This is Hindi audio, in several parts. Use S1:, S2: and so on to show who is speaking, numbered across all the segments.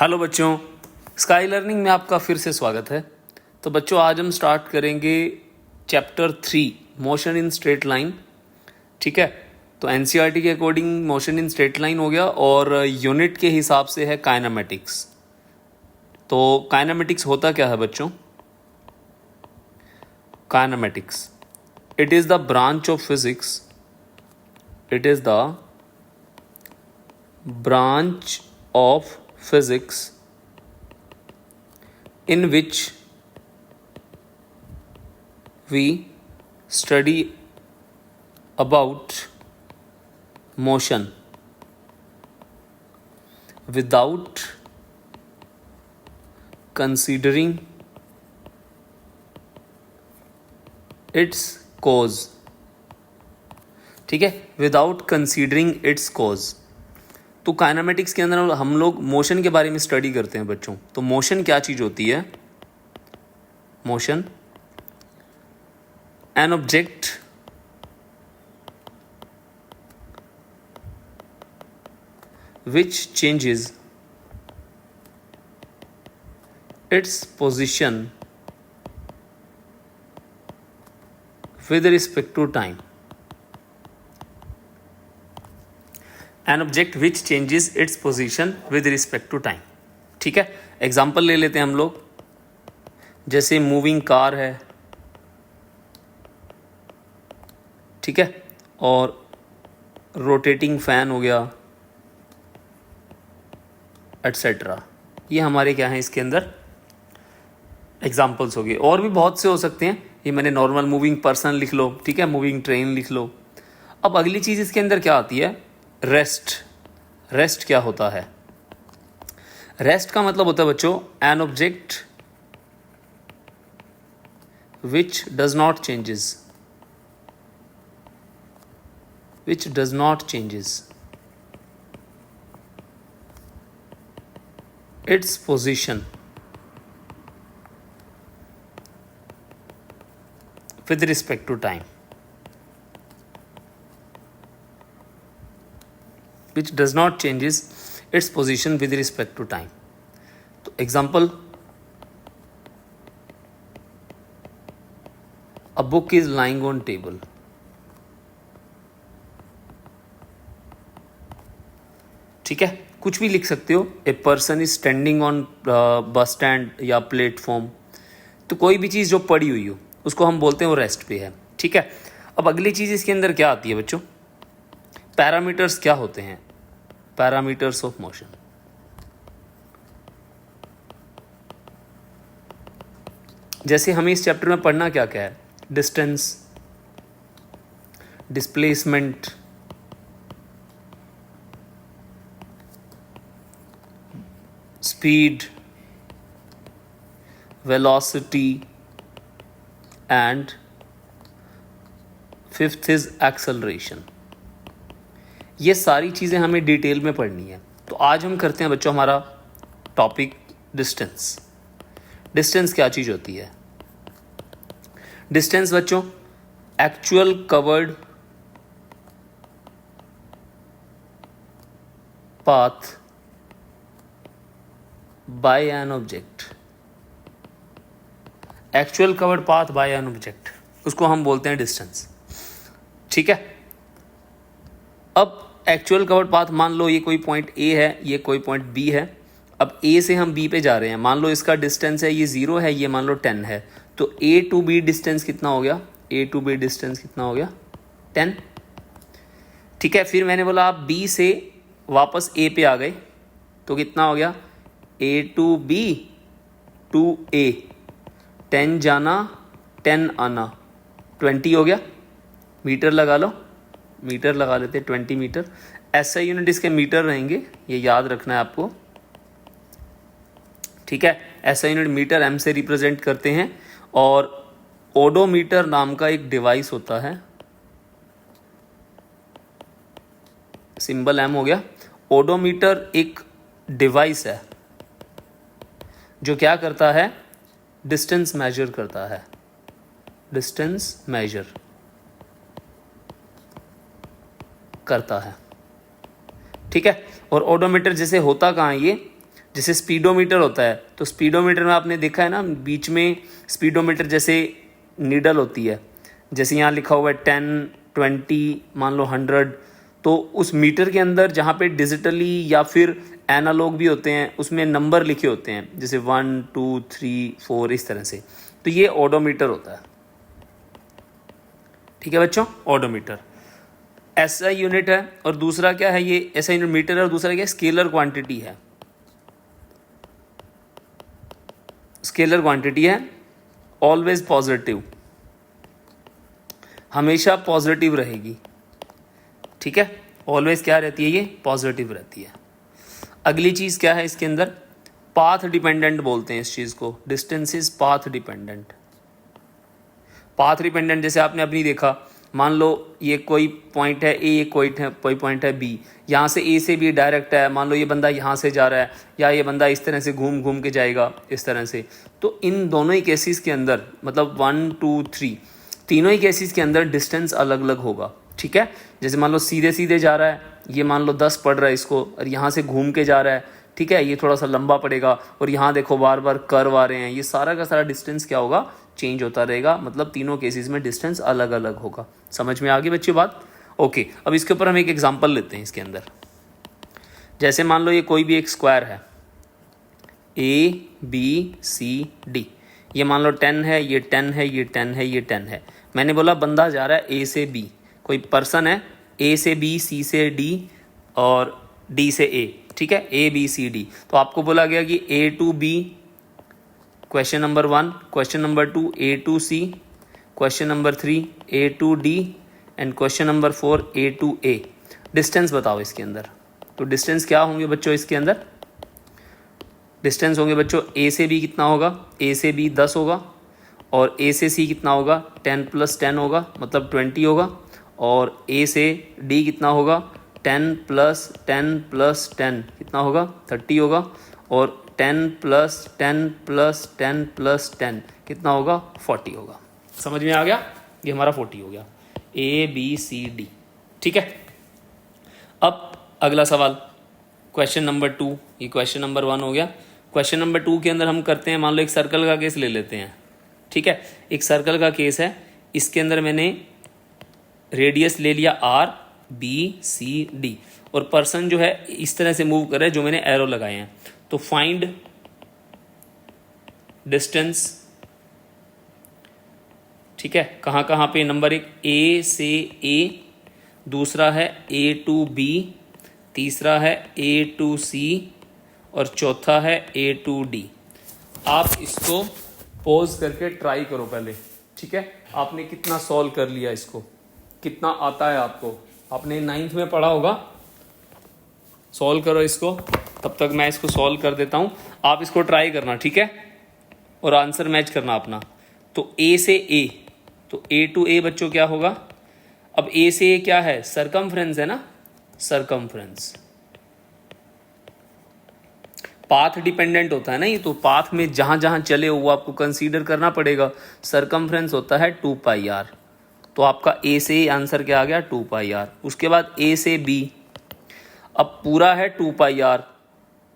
S1: हेलो बच्चों, स्काई लर्निंग में आपका फिर से स्वागत है। तो बच्चों, आज हम स्टार्ट करेंगे chapter 3 motion in straight line. ठीक है, तो एनसीईआरटी के according motion in straight line हो गया और यूनिट के हिसाब से है काइनेमेटिक्स। तो काइनेमेटिक्स होता क्या है बच्चों? Kinematics, it is the branch of physics, it is the branch of physics in which we study about motion without considering its cause। ठीक है, विदाउट कंसीडरिंग इट्स कॉज। तो काइनेमेटिक्स के अंदर हम लोग मोशन के बारे में स्टडी करते हैं बच्चों। तो मोशन क्या चीज़ होती है? Motion, an object which changes its position with respect to time. An object which changes its position with respect to time. ठीक है, एग्जाम्पल ले लेते हैं हम लोग। जैसे मूविंग कार है, ठीक है, और रोटेटिंग फैन हो गया, एटसेट्रा। ये हमारे क्या हैं इसके अंदर एग्जाम्पल्स हो गए। और भी बहुत से हो सकते हैं, ये मैंने नॉर्मल मूविंग पर्सन लिख लो, ठीक है, मूविंग ट्रेन लिख लो। अब अगली चीज़ इसके अंदर क्या आती है? रेस्ट। रेस्ट क्या होता है? रेस्ट का मतलब होता है बच्चों, an object which does not changes, which does not changes its position with respect to time, which does not changes its position with respect to time। तो example, a book is lying on table। ठीक है, कुछ भी लिख सकते हो। A person is standing on bus stand या प्लेटफॉर्म। तो कोई भी चीज़ जो पड़ी हुई हो उसको हम बोलते हैं वो रेस्ट पे है। ठीक है, अब अगली चीज़ इसके अंदर क्या आती है बच्चों? पैरामीटर्स क्या होते हैं? Parameters of motion. जैसे हमें इस चैप्टर में पढ़ना क्या क्या है? Distance, displacement, speed, velocity and fifth is acceleration. ये सारी चीज़ें हमें डिटेल में पढ़नी है। तो आज हम करते हैं बच्चों हमारा टॉपिक डिस्टेंस। डिस्टेंस क्या चीज़ होती है? डिस्टेंस बच्चों actual covered path by an object. Actual covered path by an object, उसको हम बोलते हैं डिस्टेंस। ठीक है, अब एक्चुअल कवर्ड पाथ, मान लो ये कोई पॉइंट ए है, ये कोई पॉइंट बी है। अब ए से हम बी पे जा रहे हैं, मान लो इसका डिस्टेंस है, ये 0 है, ये मान लो 10 है। तो ए टू बी डिस्टेंस कितना हो गया? ए टू बी डिस्टेंस कितना हो गया? 10। ठीक है, फिर मैंने बोला आप बी से वापस ए पे आ गए तो कितना हो गया? ए टू बी टू ए, 10 जाना 10 आना, 20 हो गया। मीटर लगा लो, मीटर लगा लेते हैं, 20 मीटर। ऐसा यूनिट इसके मीटर रहेंगे, ये याद रखना है आपको। ठीक है, ऐसा यूनिट मीटर एम से रिप्रेजेंट करते हैं। और ओडोमीटर नाम का एक डिवाइस होता है, सिंबल एम हो गया। ओडोमीटर एक डिवाइस है जो क्या करता है? डिस्टेंस मेजर करता है, डिस्टेंस मेजर करता है। ठीक है, और ओडोमीटर जैसे होता कहाँ है ये? जैसे स्पीडोमीटर होता है, तो स्पीडोमीटर में आपने देखा है ना, बीच में स्पीडोमीटर जैसे नीडल होती है, जैसे यहाँ लिखा हुआ है 10, 20, मान लो 100, तो उस मीटर के अंदर जहाँ पे डिजिटली या फिर एनालॉग भी होते हैं उसमें नंबर लिखे होते हैं, जैसे 1, 2, 3, 4 इस तरह से, तो ये ओडोमीटर होता है। ठीक है बच्चों, ओडोमीटर ऐसा यूनिट है। और दूसरा क्या है, ये ऐसा यूनिट मीटर है, और दूसरा क्या है, स्केलर क्वांटिटी है। स्केलर क्वांटिटी है, ऑलवेज पॉजिटिव, हमेशा पॉजिटिव रहेगी। ठीक है, ऑलवेज क्या रहती है, ये पॉजिटिव रहती है। अगली चीज क्या है इसके अंदर, पाथ डिपेंडेंट बोलते हैं इस चीज को, distance is path dependent. Path dependent जैसे आपने अभी देखा, मान लो ये कोई पॉइंट है ए, ये कोई पॉइंट है बी, यहाँ से ए से बी डायरेक्ट है, मान लो ये बंदा यहाँ से जा रहा है, या ये बंदा इस तरह से घूम घूम के जाएगा इस तरह से, तो इन दोनों ही केसेस के अंदर, मतलब 1, 2, 3 तीनों ही केसेस के अंदर डिस्टेंस अलग अलग होगा। ठीक है, जैसे मान लो सीधे सीधे जा रहा है, ये मान लो 10 पड़ रहा है इसको, और यहाँ से घूम के जा रहा है, ठीक है, ये थोड़ा सा लंबा पड़ेगा, और यहाँ देखो बार बार कर्व आ रहे हैं, ये सारा का सारा डिस्टेंस क्या होगा, चेंज होता रहेगा, मतलब तीनों केसेस में डिस्टेंस अलग अलग होगा। समझ में आ गई बच्चों बात? ओके, अब इसके ऊपर हम एक एग्जांपल लेते हैं इसके अंदर। जैसे मान लो ये कोई भी एक स्क्वायर है, ABCD, ये मान लो 10 है, ये 10 है, ये 10 है, ये 10 है। मैंने बोला बंदा जा रहा है A से B, कोई पर्सन है A से B, C से D और D से A, ठीक है, ABCD। तो आपको बोला गया कि A to B, question number 1, question number 2 A to C, question number 3 A to D and question number 4 A to A। Distance बताओ इसके अंदर। तो डिस्टेंस क्या होंगे बच्चों इसके अंदर? डिस्टेंस होंगे बच्चों A से B कितना होगा, A से B 10 होगा, और A से C कितना होगा, 10 + 10 होगा, मतलब 20 होगा, और A से D कितना होगा, 10 + 10 + 10 कितना होगा, 30 होगा, और 10 + 10 + 10 + 10 कितना होगा, 40 होगा। समझ में आ गया? ये हमारा 40 हो गया, ABCD। ठीक है, अब अगला सवाल, क्वेश्चन नंबर 2, ये क्वेश्चन नंबर 1 हो गया। क्वेश्चन नंबर 2 के अंदर हम करते हैं, मान लो एक सर्कल का केस ले लेते हैं। ठीक है, एक सर्कल का केस है, इसके अंदर मैंने रेडियस ले लिया RBCD, और पर्सन जो है इस तरह से मूव कर रहा है, जो मैंने एरो लगाए हैं। तो फाइंड डिस्टेंस, ठीक है, कहाँ कहाँ पे, नंबर 1 A से A, दूसरा है A to B, तीसरा है A to C, और चौथा है A to D। आप इसको पॉज करके ट्राई करो पहले। ठीक है, आपने कितना सॉल्व कर लिया, इसको कितना आता है आपको, आपने 9th में पढ़ा होगा। सॉल्व करो इसको, तब तक मैं इसको सॉल्व कर देता हूँ, आप इसको ट्राई करना। ठीक है, और आंसर मैच करना अपना। तो A से A, तो A to A बच्चों क्या होगा? अब A से A क्या है, सरकमफ्रेंस है ना, सरकमफ्रेंस। पाथ डिपेंडेंट होता है ना ये, तो पाथ में जहां जहां चले वो आपको कंसीडर करना पड़ेगा। सरकमफ्रेंस होता है 2πr, तो आपका A से आंसर क्या आ गया, 2πr। उसके बाद A से B, अब पूरा है 2πr,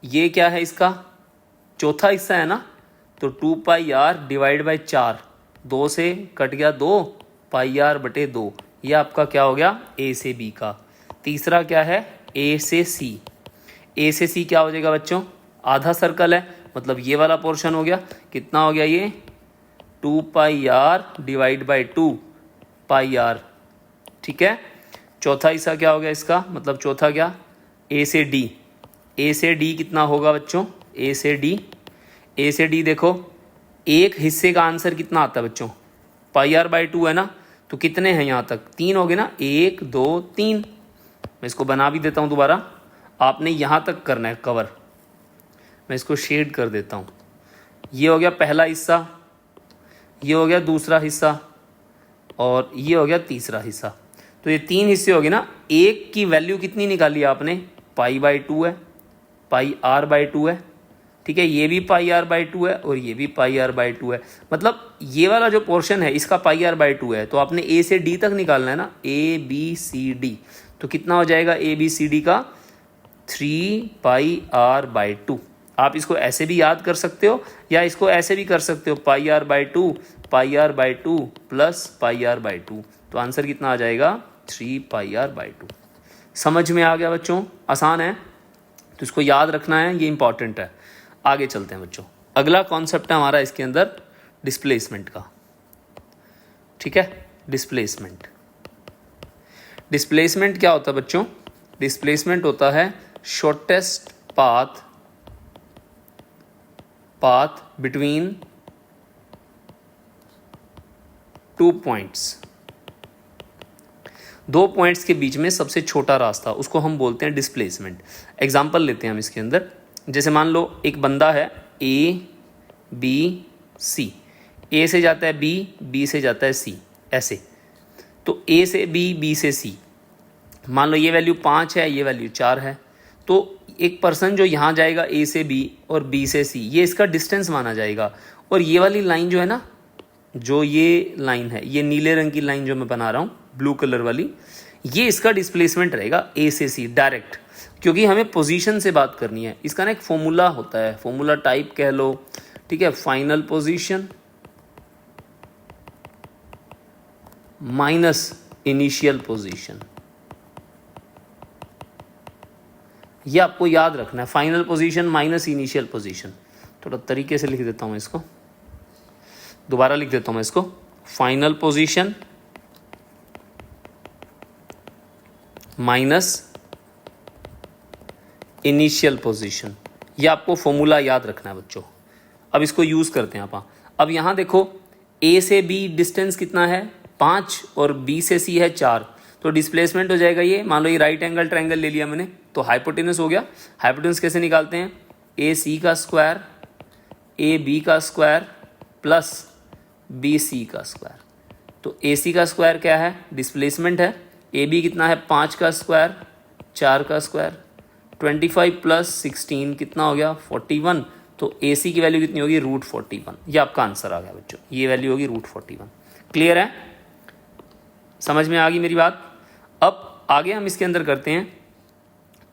S1: ये क्या है इसका चौथा हिस्सा है ना, तो 2πr डिवाइड बाई 4, 2 से कट गया 2, πr/2, ये आपका क्या हो गया, A से B का। तीसरा क्या है, A से C। A से C क्या हो जाएगा बच्चों, आधा सर्कल है, मतलब ये वाला पोर्शन हो गया, कितना हो गया ये, 2πr डिवाइड बाई 2πr। ठीक है, चौथा हिस्सा क्या हो गया इसका, मतलब चौथा क्या, A से D। A से D कितना होगा बच्चों, A से D, A से D देखो, एक हिस्से का आंसर कितना आता है बच्चों, πr/2 है ना, तो कितने हैं यहाँ तक, 3 हो गए ना, 1 2 3। मैं इसको बना भी देता हूँ दोबारा, आपने यहाँ तक करना है कवर। मैं इसको शेड कर देता हूँ। ये हो गया पहला हिस्सा, ये हो गया दूसरा हिस्सा, और ये हो गया तीसरा हिस्सा। तो ये 3 हिस्से हो गए ना। एक की वैल्यू कितनी निकाली आपने, π/2 है, πr/2 है। ठीक है, ये भी πr/2 है, और ये भी πr/2 है। मतलब ये वाला जो पोर्शन है इसका πr/2 है, तो आपने A से D तक निकालना है ना, ABCD। तो कितना हो जाएगा ABCD का, 3πr/2। आप इसको ऐसे भी याद कर सकते हो या इसको ऐसे भी कर सकते हो, pi r by two plus pi r by two. तो आंसर कितना आ जाएगा 3 पाई आर बाई टू। समझ में आ गया बच्चों? आसान है, तो इसको याद रखना है, ये इंपॉर्टेंट है। आगे चलते हैं बच्चों। अगला कॉन्सेप्ट है हमारा इसके अंदर डिस्प्लेसमेंट का। ठीक है, डिस्प्लेसमेंट क्या होता है बच्चों? डिस्प्लेसमेंट होता है shortest path between 2 points. 2 points के बीच में सबसे छोटा रास्ता, उसको हम बोलते हैं डिस्प्लेसमेंट। एग्जाम्पल लेते हैं हम इसके अंदर। जैसे मान लो एक बंदा है ए बी सी, ए से जाता है बी, बी से जाता है सी, ऐसे। तो ए से बी, बी से सी, मान लो ये वैल्यू 5 है, ये वैल्यू 4 है। तो एक पर्सन जो यहाँ जाएगा ए से बी और बी से सी, ये इसका डिस्टेंस माना जाएगा। और ये वाली लाइन जो है ना, जो ये लाइन है, ये नीले रंग की लाइन जो मैं बना रहा हूँ, ब्लू कलर वाली, ये इसका डिस्प्लेसमेंट रहेगा ए से सी डायरेक्ट, क्योंकि हमें पोजीशन से बात करनी है। इसका ना एक फॉर्मूला होता है, फॉर्मूला टाइप कह लो, ठीक है, final position minus initial position. ये आपको याद रखना है, final position minus initial position. थोड़ा तरीके से लिख देता हूं इसको, दोबारा लिख देता हूं मैं इसको। Final position minus initial position, ये आपको फॉर्मूला याद रखना है बच्चों। अब इसको यूज करते हैं आप। अब यहां देखो, ए से बी डिस्टेंस कितना है 5 और बी से सी है 4, तो डिस्प्लेसमेंट हो जाएगा ये। मान लो ये राइट एंगल ट्रायंगल ले लिया मैंने, तो हाइपोटेनस हो गया। हाइपोटेनस कैसे निकालते हैं? ए सी का स्क्वायर ए बी का स्क्वायर प्लस बी सी का स्क्वायर। तो ए सी का स्क्वायर क्या है? डिस्प्लेसमेंट है। ए बी कितना है? 5 का स्क्वायर 4 का स्क्वायर, 25 प्लस 16 कितना हो गया? 41। तो ए सी की वैल्यू कितनी होगी? √41। ये आपका आंसर आ गया बच्चों, ये वैल्यू होगी √41। क्लियर है? समझ में आ गई मेरी बात? अब आगे हम इसके अंदर करते हैं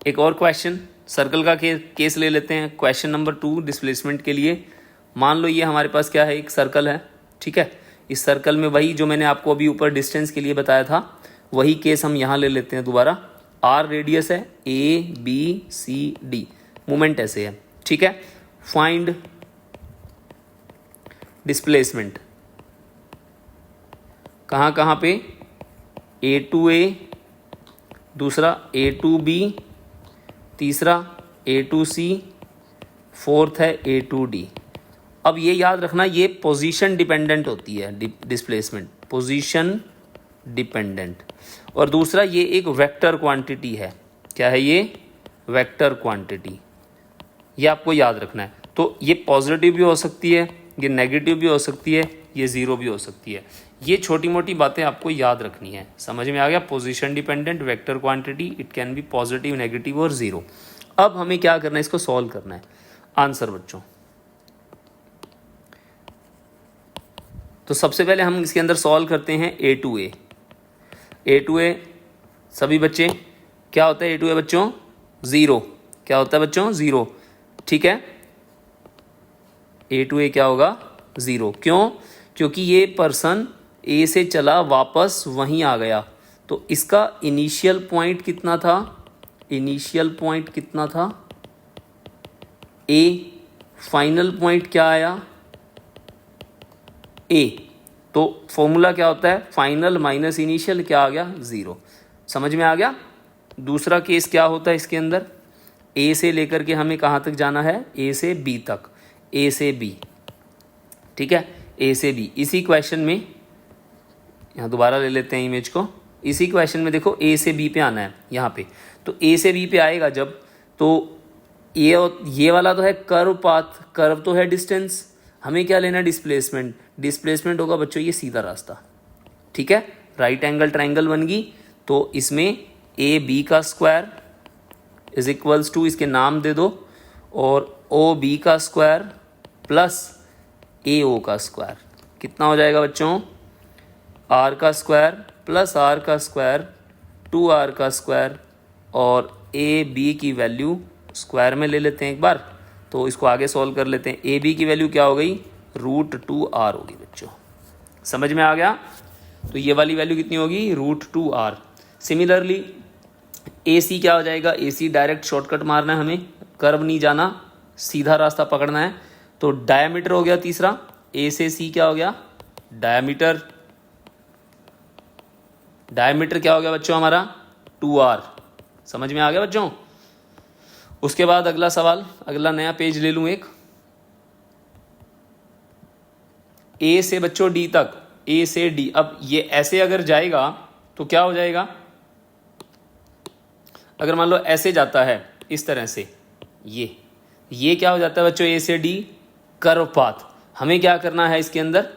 S1: एक और क्वेश्चन। सर्कल का केस ले लेते हैं। क्वेश्चन नंबर 2 डिस्प्लेसमेंट के लिए। मान लो ये हमारे पास क्या है? एक सर्कल है, ठीक है। इस सर्कल में वही जो मैंने आपको अभी ऊपर डिस्टेंस के लिए बताया था, वही केस हम यहाँ ले लेते हैं दोबारा। आर रेडियस है, A B C D, movement ऐसे है, ठीक है। फाइंड डिस्प्लेसमेंट कहाँ कहाँ पे? ए टू ए, दूसरा ए टू बी, तीसरा ए टू सी, फोर्थ है ए टू डी। अब ये याद रखना, ये पोजीशन डिपेंडेंट होती है डिस्प्लेसमेंट, पोजीशन डिपेंडेंट। और दूसरा ये एक वेक्टर क्वांटिटी है। क्या है ये? Vector quantity. ये आपको याद रखना है। तो ये पॉजिटिव भी हो सकती है, ये नेगेटिव भी हो सकती है, ये ज़ीरो भी हो सकती है। ये छोटी मोटी बातें आपको याद रखनी है। समझ में आ गया? Position dependent, vector quantity, it can be positive, negative और ज़ीरो। अब हमें क्या करना है? इसको सॉल्व करना है। आंसर बच्चों, तो सबसे पहले हम इसके अंदर सॉल्व करते हैं ए टू ए। ए टू ए सभी बच्चे क्या होता है? ए टू ए बच्चों 0। क्या होता है बच्चों? 0, ठीक है। ए टू ए क्या होगा? 0। क्यों? क्योंकि ये पर्सन ए से चला वापस वहीं आ गया, तो इसका इनिशियल पॉइंट कितना था? इनिशियल पॉइंट कितना था? ए। फाइनल पॉइंट क्या आया? ए। तो फॉर्मूला क्या होता है? फाइनल माइनस इनिशियल, क्या आ गया? 0। समझ में आ गया? दूसरा केस क्या होता है इसके अंदर? ए से लेकर के हमें कहाँ तक जाना है? ए से बी तक, ए से बी, ठीक है, ए से बी। इसी क्वेश्चन में यहाँ दोबारा ले लेते हैं इमेज को। इसी क्वेश्चन में देखो ए से बी पे आना है यहाँ पे। तो ए से बी पे आएगा जब, तो ये वाला तो है कर्व पाथ, कर्व तो है डिस्टेंस, हमें क्या लेना? डिस्प्लेसमेंट। डिस्प्लेसमेंट होगा बच्चों ये सीधा रास्ता, ठीक है। राइट एंगल ट्रायंगल बन गई, तो इसमें ए बी का स्क्वायर इज इक्वल्स टू, इसके नाम दे दो, और ओ बी का स्क्वायर प्लस ए ओ का स्क्वायर। कितना हो जाएगा बच्चों? आर का स्क्वायर प्लस आर का स्क्वायर 2r का स्क्वायर, और ए बी की वैल्यू स्क्वायर में ले लेते हैं एक बार, तो इसको आगे सॉल्व कर लेते हैं। ए बी की वैल्यू क्या हो गई, √2r होगी बच्चों, समझ में आ गया। तो ये वाली वैल्यू कितनी होगी, √2r। सिमिलरली ए सी क्या हो जाएगा, ए सी डायरेक्ट शॉर्टकट मारना है हमें, कर्व नहीं जाना, सीधा रास्ता पकड़ना है। तो डायमीटर हो गया तीसरा, ए से सी क्या हो गया, डायमीटर। डायमीटर क्या हो गया बच्चों हमारा, 2r। समझ में आ गया बच्चों। उसके बाद अगला सवाल, अगला नया पेज ले लूं एक, ए से बच्चों डी तक, ए से डी। अब ये ऐसे अगर जाएगा तो क्या हो जाएगा, अगर मान लो ऐसे जाता है इस तरह से, ये क्या हो जाता है बच्चों, ए से डी कर्व पाथ। हमें क्या करना है इसके अंदर,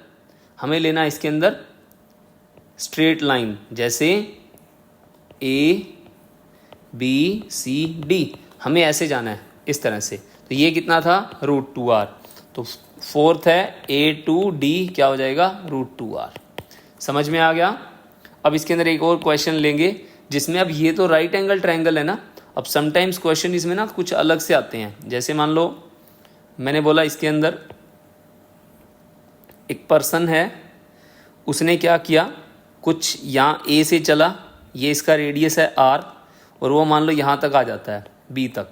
S1: हमें लेना है इसके अंदर स्ट्रेट लाइन, जैसे ए बी सी डी, हमें ऐसे जाना है इस तरह से। तो ये कितना था, √2r। तो फोर्थ है ए टू डी क्या हो जाएगा, √2r। समझ में आ गया। अब इसके अंदर एक और क्वेश्चन लेंगे जिसमें, अब ये तो राइट एंगल ट्रायंगल है ना, अब समटाइम्स क्वेश्चन इसमें ना कुछ अलग से आते हैं। जैसे मान लो मैंने बोला इसके अंदर एक पर्सन है, उसने क्या किया, कुछ यहाँ ए से चला, ये इसका रेडियस है r, और वो मान लो यहाँ तक आ जाता है b तक,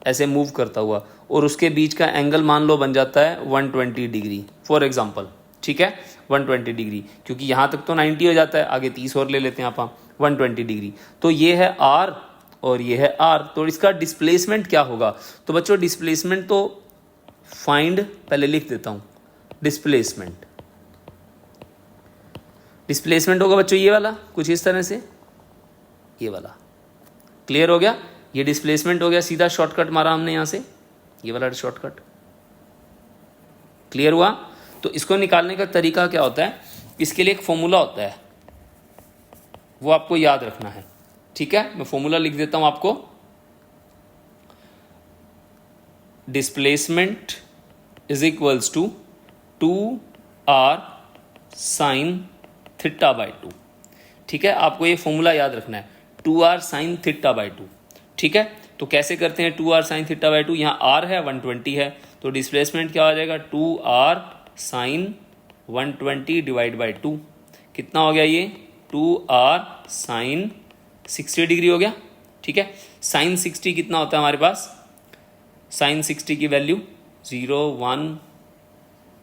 S1: ऐसे मूव करता हुआ, और उसके बीच का एंगल मान लो बन जाता है 120 डिग्री फॉर एग्जांपल, ठीक है 120 डिग्री, क्योंकि यहाँ तक तो 90 हो जाता है, आगे 30 और ले लेते हैं आप 120 डिग्री। तो ये है r और ये है r, तो इसका डिस्प्लेसमेंट क्या होगा। तो बच्चों डिस्प्लेसमेंट तो फाइंड, पहले लिख देता हूँ, डिस्प्लेसमेंट होगा बच्चों ये वाला, कुछ इस तरह से, ये वाला। क्लियर हो गया, ये डिस्प्लेसमेंट हो गया, सीधा शॉर्टकट मारा हमने यहाँ से, ये वाला शॉर्टकट। क्लियर हुआ। तो इसको निकालने का तरीका क्या होता है, इसके लिए एक फॉर्मूला होता है, वो आपको याद रखना है, ठीक है। मैं फॉर्मूला लिख देता हूं आपको, displacement is equals to 2r sin θ/2, ठीक है। आपको ये फॉर्मूला याद रखना है, 2r sin θ/2, ठीक है। तो कैसे करते हैं 2r sin θ/2, यहाँ r है 120 है, तो डिस्प्लेसमेंट क्या हो जाएगा, 2r sin 120 डिवाइड बाई 2, कितना हो गया ये, 2r sin 60 डिग्री हो गया, ठीक है। sin 60 कितना होता है हमारे पास, sin 60 की वैल्यू 0 1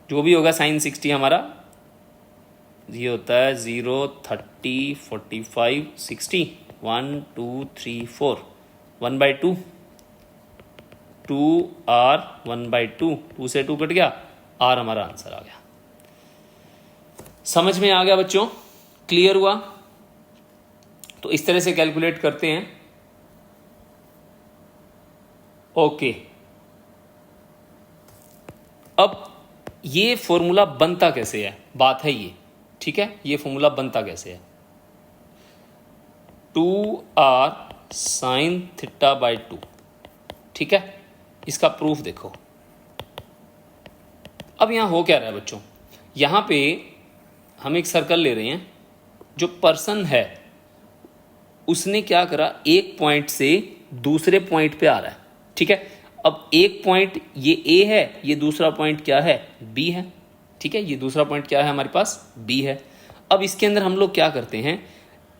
S1: जो भी होगा, sin 60 हमारा ये होता है 0 30 45 60 1 2 3 4 1/2, 2r 1/2, 2 से 2 कट गया, r हमारा आंसर आ गया। समझ में आ गया बच्चों, क्लियर हुआ। तो इस तरह से कैलकुलेट करते हैं, ओके। अब ये फॉर्मूला बनता कैसे है, बात है ये, ठीक है। ये फॉर्मूला बनता कैसे है, 2r sin θ/2, ठीक है। इसका प्रूफ देखो। अब यहां हो क्या रहा है बच्चों, यहां पे हम एक सर्कल ले रहे हैं, जो पर्सन है उसने क्या करा, एक पॉइंट से दूसरे पॉइंट पे आ रहा है, ठीक है। अब एक पॉइंट ये A है, ये दूसरा पॉइंट क्या है, B है, ठीक है। ये दूसरा पॉइंट क्या है हमारे पास, B है। अब इसके अंदर हम लोग क्या करते हैं,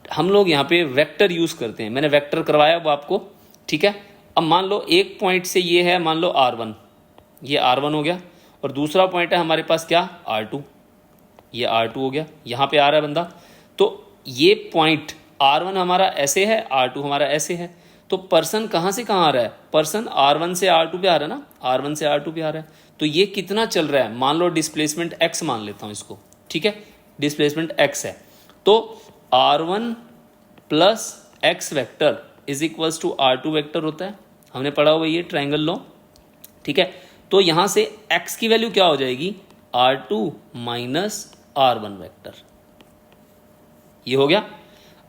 S1: हम लोग यहाँ पे वेक्टर यूज करते हैं, मैंने वेक्टर करवाया वो आपको, ठीक है। अब मान लो एक पॉइंट से ये है, मान लो R1, ये R1 हो गया, और दूसरा पॉइंट है हमारे पास क्या, R2, ये R2 हो गया, यहाँ पे आ रहा है बंदा। तो ये पॉइंट R1 हमारा ऐसे है, R2 हमारा ऐसे है, तो पर्सन कहाँ से कहाँ आ रहा है, पर्सन R1 से R2 पे आ रहा है ना, R1 से R2 पे आ रहा है। तो ये कितना चल रहा है, मान लो डिस्प्लेसमेंट x मान लेता हूँ इसको, ठीक है, डिस्प्लेसमेंट x है। तो R1 plus x vector is equals to R2 vector होता है, हमने पढ़ा हुआ ये ट्रायंगल लॉ, ठीक है। तो यहां से x की वैल्यू क्या हो जाएगी, R2 माइनस R1 वेक्टर, ये हो गया।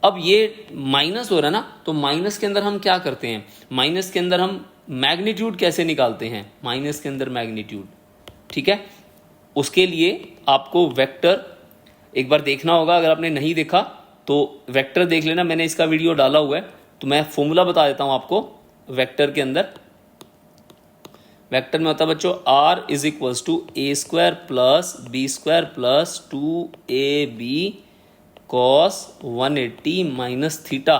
S1: अब ये माइनस हो रहा है ना, तो माइनस के अंदर हम क्या करते हैं, माइनस के अंदर हम मैग्नीट्यूड कैसे निकालते हैं, माइनस के अंदर मैग्नीट्यूड, ठीक है। उसके लिए आपको वेक्टर एक बार देखना होगा, अगर आपने नहीं देखा तो वेक्टर देख लेना, मैंने इसका वीडियो डाला हुआ है। तो मैं फॉर्मूला बता देता हूं आपको वेक्टर के अंदर, वेक्टर में होता है बच्चों R is equals to a square plus b square plus 2ab cos 180 minus theta.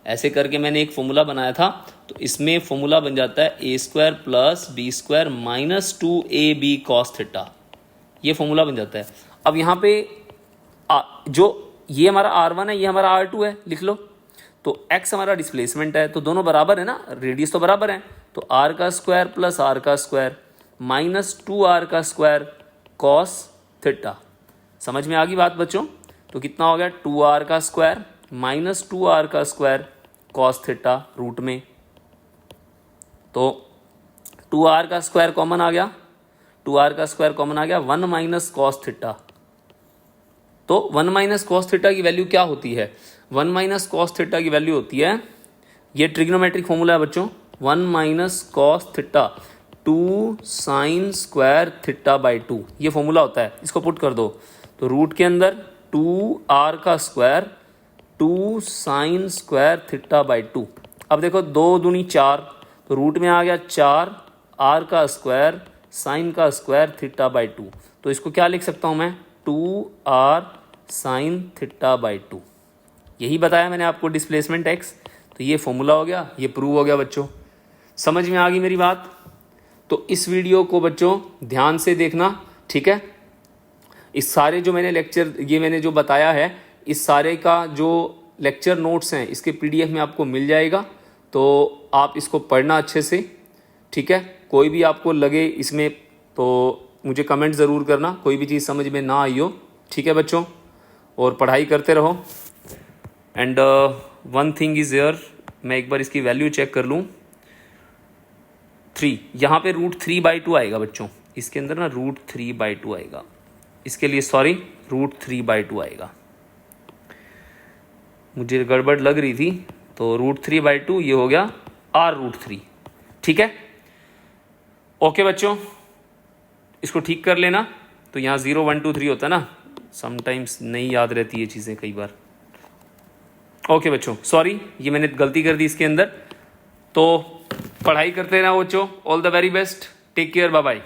S1: ऐसे करके मैंने एक फॉर्मूला बनाया था, तो इसमें फॉर्मूला बन जाता है a square plus b square minus 2ab cos theta. ये फॉर्मूला बन जाता है। अब यहाँ पे जो ये हमारा R1 है, ये हमारा R2 है, लिख लो। तो x हमारा डिस्प्लेसमेंट है, तो दोनों बराबर है ना, रेडियस तो बराबर है। तो r का स्क्वायर प्लस r का स्क्वायर माइनस 2r का स्क्वायर कॉस थीटा। समझ में आ गई बात बच्चों? तो कितना हो गया 2r का स्क्वायर माइनस 2r का स्क्वायर कॉस थीटा रूट में। तो 2r का स्क्वायर कॉमन आ गया, 2r का स्क्वायर कॉमन आ गया, 1 माइनस कॉस थीटा। तो 1 माइनस कॉस थीटा की वैल्यू क्या होती है? 1 माइनस कॉस थीटा की वैल्यू होती है, ये ट्रिग्नोमेट्रिक फॉर्मूला है बच्चों, 1 minus cos theta 2 sine square theta by 2। ये फॉर्मूला होता है, इसको पुट कर दो। तो रूट के अंदर 2r का square 2 sine square theta by 2। अब देखो 2 दूनी 4, तो रूट में आ गया 4r का स्क्वायर साइन का स्क्वायर थीटा बाई 2। तो इसको क्या लिख सकता हूँ मैं? 2r sine theta by 2। यही बताया मैंने आपको डिस्प्लेसमेंट x। तो ये फॉर्मूला हो गया, ये प्रूव हो गया बच्चों। समझ में आ गई मेरी बात? तो इस वीडियो को बच्चों ध्यान से देखना, ठीक है। इस सारे जो मैंने लेक्चर, ये मैंने जो बताया है, इस सारे का जो लेक्चर नोट्स हैं इसके PDF में आपको मिल जाएगा। तो आप इसको पढ़ना अच्छे से, ठीक है। कोई भी आपको लगे इसमें तो मुझे कमेंट ज़रूर करना, कोई भी चीज़ समझ में ना आई हो, ठीक है बच्चों। और पढ़ाई करते रहो। And one thing is here, मैं एक बार इसकी वैल्यू चेक कर लूँ। 3, यहाँ पे √3/2 आएगा बच्चों, इसके अंदर ना √3/2 आएगा। इसके लिए सॉरी, √3/2 आएगा। मुझे गड़बड़ लग रही थी, तो √3/2 ये हो गया r√3, ठीक है। ओके बच्चों, इसको ठीक कर लेना। तो यहाँ 0 1 2 3 होता है ना, समटाइम्स नहीं याद रहती ये चीज़ें कई बार। ओके बच्चों, सॉरी, ये मैंने गलती कर दी इसके अंदर। तो पढ़ाई करते रहना बच्चों। All the very best, take care, bye bye.